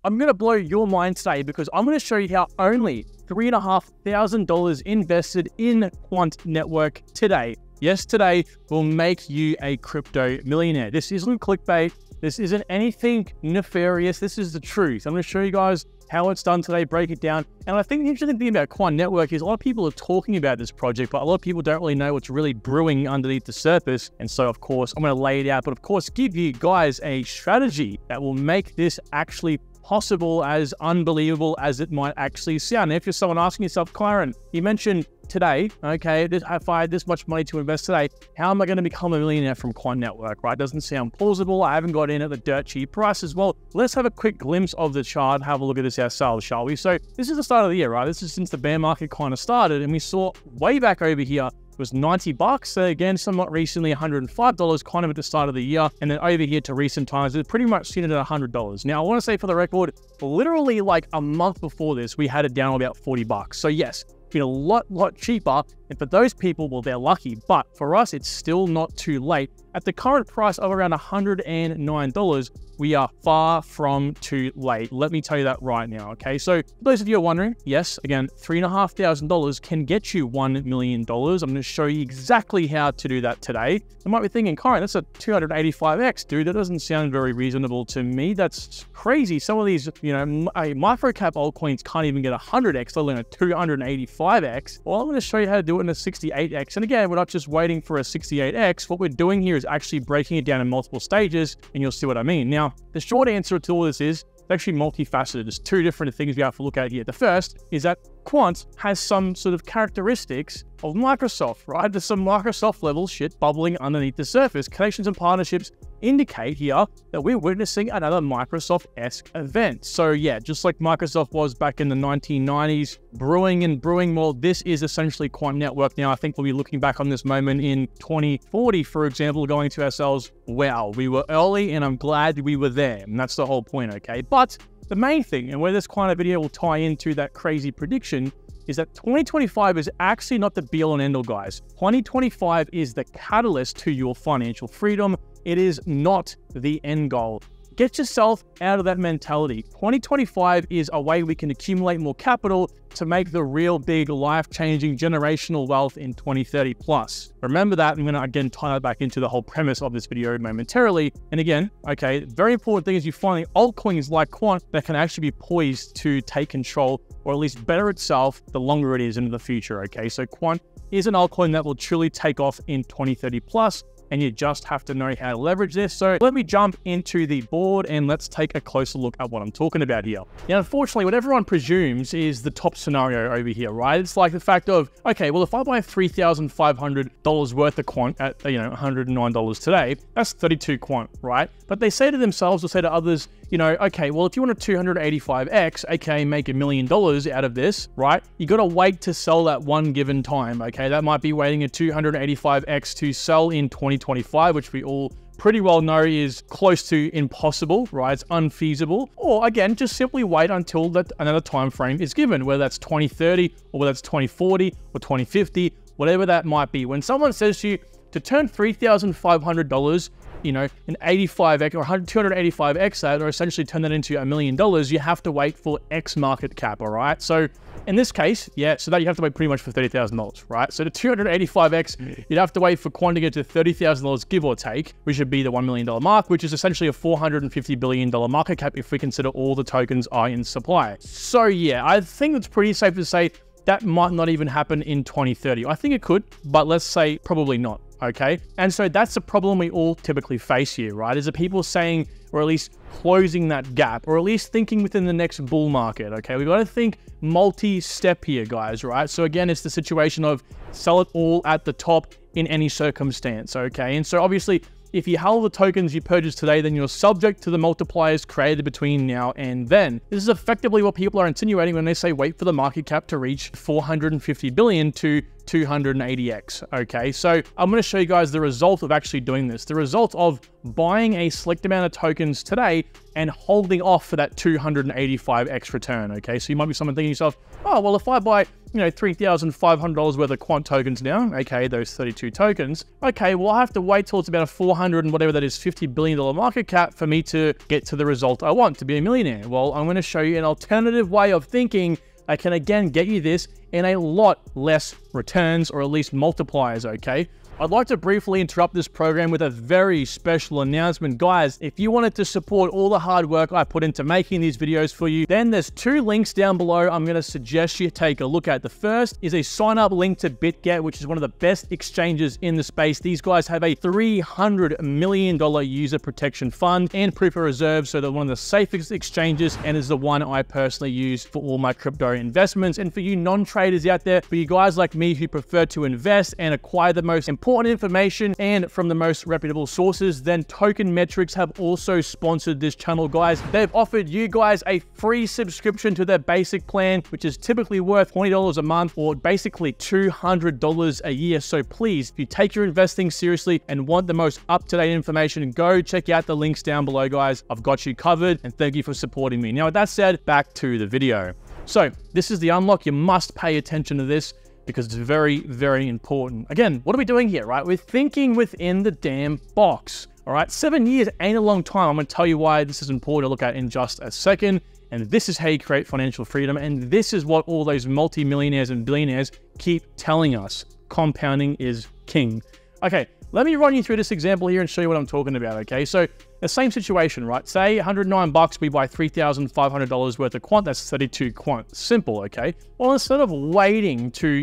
I'm going to blow your mind today because I'm going to show you how only $3,500 invested in Quant Network today, yes, today, will make you a crypto millionaire. This isn't clickbait. This isn't anything nefarious. This is the truth. I'm going to show you guys how it's done today, break it down. And I think the interesting thing about Quant Network is a lot of people are talking about this project, but a lot of people don't really know what's really brewing underneath the surface. And so, of course, I'm going to lay it out, but of course, give you guys a strategy that will make this actually possible, as unbelievable as it might actually sound. Now, if you're someone asking yourself, Kyron, you mentioned today, okay, if I had this much money to invest today, how am I going to become a millionaire from Quant Network, right? Doesn't sound plausible. I haven't got in at the dirt cheap prices. Well, let's have a quick glimpse of the chart, have a look at this ourselves, shall we? So this is the start of the year, right? This is since the bear market kind of started, and we saw way back over here, it was 90 bucks. So again, somewhat recently, $105 kind of at the start of the year. And then over here to recent times, it's pretty much seen it at $100. Now, I want to say for the record, literally like a month before this, we had it down about 40 bucks. So yes, been a lot cheaper. And for those people, well, they're lucky. But for us, it's still not too late. At the current price of around $109, we are far from too late. Let me tell you that right now, okay? So for those of you who are wondering, yes, again, $3,500 can get you $1 million. I'm going to show you exactly how to do that today. You might be thinking, Kyron, that's a 285x, dude. That doesn't sound very reasonable to me. That's crazy. Some of these, micro cap altcoins can't even get 100x, let alone a 285x. Well, I'm going to show you how to do it in a 68x. And again, we're not just waiting for a 68x. What we're doing here is actually breaking it down in multiple stages, and you'll see what I mean. Now, the short answer to all this is it's actually multifaceted. There's two different things we have to look at here. The first is that Quant has some sort of characteristics of Microsoft, right? There's some Microsoft level shit bubbling underneath the surface. Connections and partnerships indicate here that we're witnessing another Microsoft-esque event. So yeah, just like Microsoft was back in the 1990s, brewing, well, this is essentially Quant Network. Now, I think we'll be looking back on this moment in 2040, for example, going to ourselves, wow, we were early and I'm glad we were there. And that's the whole point, okay? But the main thing, and where this kind of video will tie into that crazy prediction, is that 2025 is actually not the be-all and end-all, guys. 2025 is the catalyst to your financial freedom. It is not the end goal. Get yourself out of that mentality. 2025 is a way we can accumulate more capital to make the real big life-changing generational wealth in 2030 plus. Remember that. I'm going to again tie that back into the whole premise of this video momentarily. And again, okay, very important thing is you find altcoins like Quant that can actually be poised to take control, or at least better itself the longer it is into the future, okay? So Quant is an altcoin that will truly take off in 2030 plus. And you just have to know how to leverage this. So let me jump into the board and let's take a closer look at what I'm talking about here. Now, unfortunately, what everyone presumes is the top scenario over here, right? It's like the fact of, okay, well, if I buy $3,500 worth of Quant at, $109 today, that's 32 Quant, right? But they say to themselves or say to others, okay, well, if you want a 285x, aka make $1 million out of this, right? You got to wait to sell that one given time, okay? That might be waiting a 285x to sell in 2025, which we all pretty well know is close to impossible, right? It's unfeasible. Or again, just simply wait until that another time frame is given, whether that's 2030 or whether that's 2040 or 2050, whatever that might be. When someone says to you to turn $3,500, an 85x or 285x that, or essentially turn that into $1 million, you have to wait for X market cap, all right? So in this case, yeah, so that you have to wait pretty much for $30,000, right? So the 285x, you'd have to wait for Quant to get to $30,000, give or take, which would be the $1 million mark, which is essentially a $450 billion market cap if we consider all the tokens are in supply. So yeah, I think it's pretty safe to say that might not even happen in 2030. I think it could, but let's say probably not. Okay, and so that's the problem we all typically face here, right? Is the people saying, or at least closing that gap, or at least thinking within the next bull market, okay? We've got to think multi-step here, guys, right? So again, it's the situation of sell it all at the top in any circumstance, okay? And so obviously, if you hold the tokens you purchased today, then you're subject to the multipliers created between now and then. This is effectively what people are insinuating when they say wait for the market cap to reach 450 billion to 280x, okay? So I'm going to show you guys the result of actually doing this. The result of buying a select amount of tokens today and holding off for that 285x return, okay? So you might be someone thinking to yourself, oh, well, if I buy $3,500 worth of Quant tokens now, aka those 32 tokens. Okay, well, I have to wait till it's about a 400 and whatever that is, $50 billion market cap for me to get to the result I want, to be a millionaire. Well, I'm going to show you an alternative way of thinking that can again get you this in a lot less returns, or at least multipliers, okay? I'd like to briefly interrupt this program with a very special announcement. Guys, if you wanted to support all the hard work I put into making these videos for you, then there's 2 links down below I'm going to suggest you take a look at. The first is a sign-up link to BitGet, which is one of the best exchanges in the space. These guys have a $300 million user protection fund and proof of reserve, so they're one of the safest exchanges and is the one I personally use for all my crypto investments. And for you non-traders out there, for you guys like me who prefer to invest and acquire the most important information and from the most reputable sources, then Token Metrics have also sponsored this channel, guys. They've offered you guys a free subscription to their basic plan, which is typically worth $20 a month or basically $200 a year. So please, if you take your investing seriously and want the most up-to-date information, go check out the links down below, guys. I've got you covered, and thank you for supporting me. Now, with that said, back to the video. So this is the unlock. You must pay attention to this, because it's very, very important. Again, what are we doing here, right? We're thinking within the damn box, all right? 7 years ain't a long time. I'm gonna tell you why this is important to look at in just a second. And this is how you create financial freedom. And this is what all those multi-millionaires and billionaires keep telling us. Compounding is king. Okay, let me run you through this example here and show you what I'm talking about, okay? So the same situation, right? Say 109 bucks, we buy $3,500 worth of Quant, that's 32 Quant. Simple, okay? Well, instead of waiting to,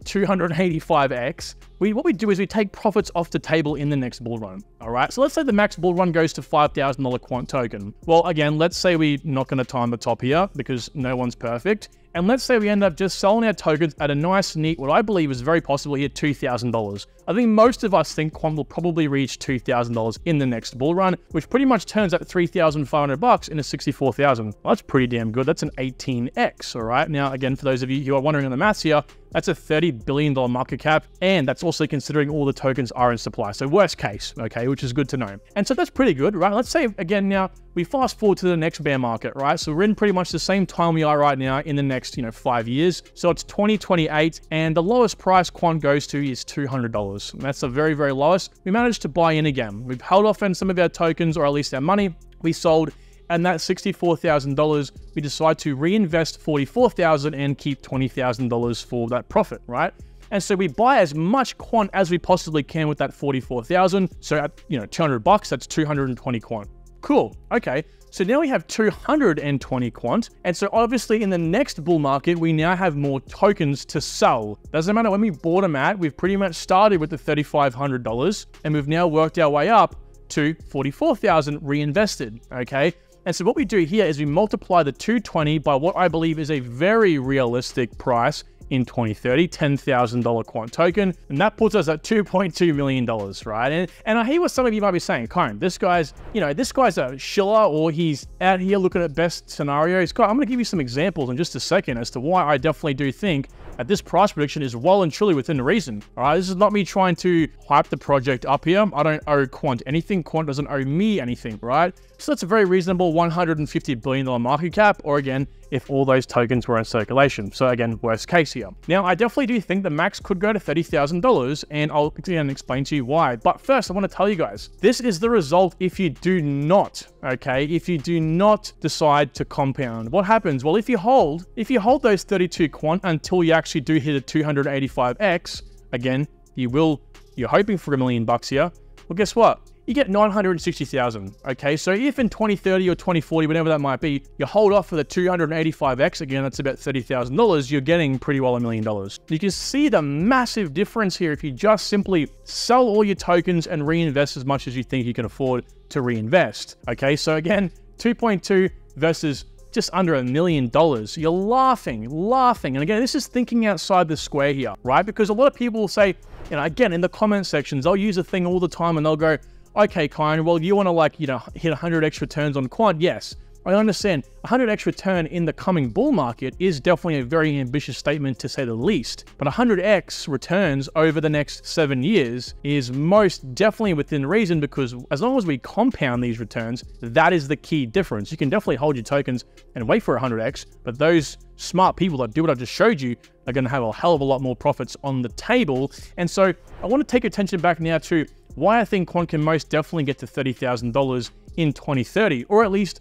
285x, what we do is we take profits off the table in the next bull run, all right? So let's say the max bull run goes to $5,000 Quant token. Well, again, let's say we're not gonna time the top here because no one's perfect. And let's say we end up just selling our tokens at a nice, neat, what I believe is very possible here, $2,000. I think most of us think Quant will probably reach $2,000 in the next bull run, which pretty much turns out 3,500 bucks into 64,000. Well, that's pretty damn good. That's an 18x, all right? Now, again, for those of you who are wondering on the maths here, that's a $30 billion market cap, and that's also considering all the tokens are in supply. So worst case, okay, which is good to know. And so that's pretty good, right? Let's say, again, now we fast forward to the next bear market, right? So we're in pretty much the same time we are right now in the next, 5 years. So it's 2028, and the lowest price Quant goes to is $200. That's the very, very lowest. We managed to buy in again. We've held off on some of our tokens, or at least our money. We sold, and that $64,000, we decide to reinvest $44,000 and keep $20,000 for that profit, right? And so we buy as much Quant as we possibly can with that $44,000. So at 200 bucks, that's 220 Quant. Cool. Okay. So now we have 220 Quant. And so obviously in the next bull market, we now have more tokens to sell. Doesn't matter when we bought them at, we've pretty much started with the $3,500 and we've now worked our way up to 44,000 reinvested. Okay. And so what we do here is we multiply the 220 by what I believe is a very realistic price in 2030, $10,000 Quant token, and that puts us at $2.2 million, right? And I hear what some of you might be saying, Karen, this guy's a shiller, or he's out here looking at best scenarios. I'm going to give you some examples in just a second as to why I definitely do think that this price prediction is well and truly within reason. All right, this is not me trying to hype the project up here. I don't owe Quant anything. Quant doesn't owe me anything, right? So that's a very reasonable $150 billion market cap, or again, if all those tokens were in circulation. So again, worst case here. Now, I definitely do think the max could go to $30,000, and I'll again explain to you why. But first, I want to tell you guys, this is the result if you do not, okay? If you do not decide to compound. What happens? Well, if you hold those 32 Quant until you actually do hit a 285x, again, you're hoping for $1 million here. Well, guess what? You get 960,000, okay? So if in 2030 or 2040, whatever that might be, you hold off for the 285x, again, that's about $30,000, you're getting pretty well $1 million. You can see the massive difference here if you just simply sell all your tokens and reinvest as much as you think you can afford to reinvest, okay? So again, 2.2 versus just under $1 million. You're laughing. And again, this is thinking outside the square here, right? Because a lot of people will say, again, in the comment sections, they'll use a thing all the time and they'll go, okay, Kyan, well, you want to hit 100x returns on Quant? Yes. I understand 100x return in the coming bull market is definitely a very ambitious statement to say the least, but 100x returns over the next 7 years is most definitely within reason, because as long as we compound these returns, that is the key difference. You can definitely hold your tokens and wait for 100x, but those smart people that do what I just showed you are going to have a hell of a lot more profits on the table. And so I want to take attention back now to why I think Quant can most definitely get to $30,000 in 2030, or at least,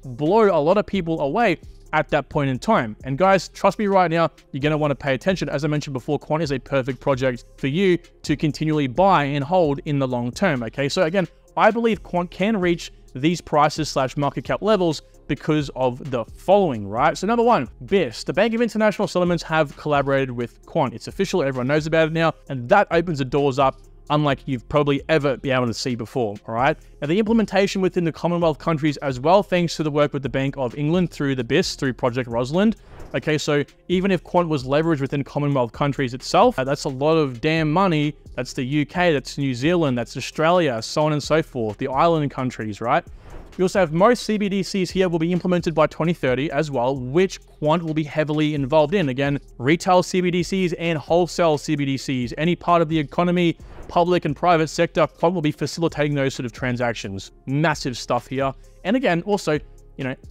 blow a lot of people away at that point in time. And guys, trust me right now, you're going to want to pay attention. As I mentioned before, Quant is a perfect project for you to continually buy and hold in the long term. Okay, so again, I believe Quant can reach these prices / market cap levels because of the following, right? So number one, BIS, the Bank of International Settlements, have collaborated with Quant. It's official, everyone knows about it now, and that opens the doors up unlike you've probably ever been able to see before, all right? Now, the implementation within the Commonwealth countries as well, thanks to the work with the Bank of England through the BIS, through Project Rosalind. Okay, so even if Quant was leveraged within Commonwealth countries itself, that's a lot of damn money. That's the UK, that's New Zealand, that's Australia, so on and so forth, the island countries, right? We also have most CBDCs here will be implemented by 2030 as well, which Quant will be heavily involved in. Again, retail CBDCs and wholesale CBDCs, any part of the economy, public and private sector, Quant will be facilitating those sort of transactions. Massive stuff here. And again, also,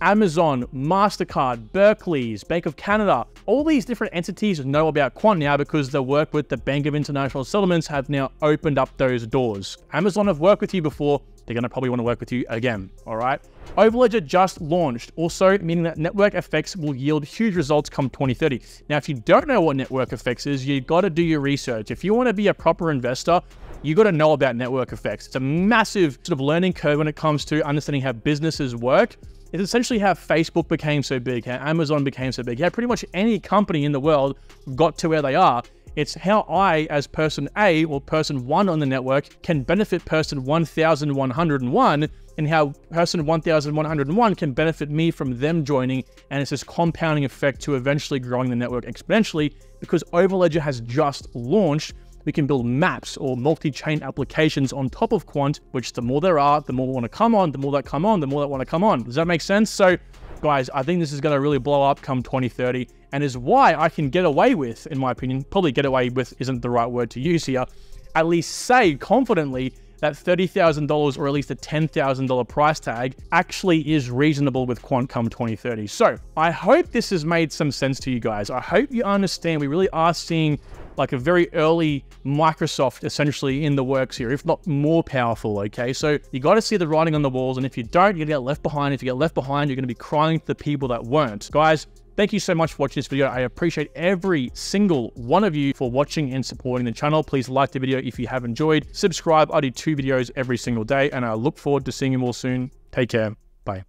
Amazon, MasterCard, Berkeley's, Bank of Canada, all these different entities know about Quant now because the work with the Bank of International Settlements have now opened up those doors. Amazon have worked with you before. They're going to probably want to work with you again, all right? Overledger just launched, also meaning that network effects will yield huge results come 2030. Now, if you don't know what network effects is, you've got to do your research. If you want to be a proper investor, you got to know about network effects. It's a massive sort of learning curve when it comes to understanding how businesses work. It's essentially how Facebook became so big, how Amazon became so big, how pretty much any company in the world got to where they are. It's how I, as person A or person 1 on the network, can benefit person 1101, and how person 1101 can benefit me from them joining. And it's this compounding effect to eventually growing the network exponentially. Because Overledger has just launched, we can build maps or multi-chain applications on top of Quant, which the more there are, the more want to come on, the more that come on, the more that want to come on. Does that make sense? So guys, I think this is going to really blow up come 2030, and is why I can get away with, in my opinion, probably get away with isn't the right word to use here, at least say confidently that $30,000 or at least a $10,000 price tag actually is reasonable with Quant come 2030. So I hope this has made some sense to you guys. I hope you understand we really are seeing like a very early Microsoft essentially in the works here, if not more powerful, okay? So you got to see the writing on the walls, and if you don't, you're going to get left behind. If you get left behind, you're going to be crying to the people that weren't. Guys, thank you so much for watching this video. I appreciate every single one of you for watching and supporting the channel. Please like the video if you have enjoyed. Subscribe. I do 2 videos every single day, and I look forward to seeing you all soon. Take care. Bye.